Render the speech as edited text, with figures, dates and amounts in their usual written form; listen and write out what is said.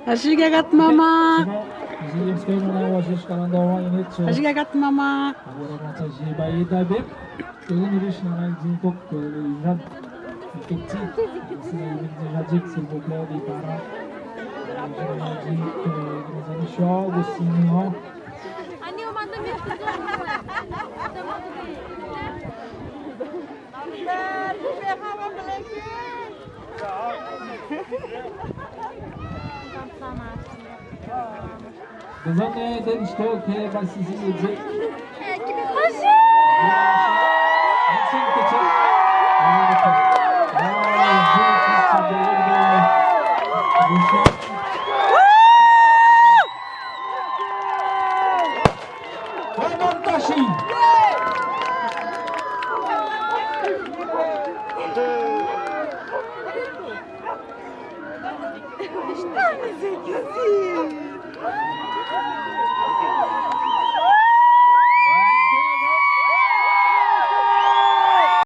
Hashigagat mama. Ziyeskojna łożysz kalendarzowy nieco. Hashigagat mama. Agora vai dar bem. Eu não deixo na mais um pouco já petit. Se já digo se vou para ali para. Já digo que nos jogos sim ó. Anne o manda bir Besonders den Stock, was Sie sehen.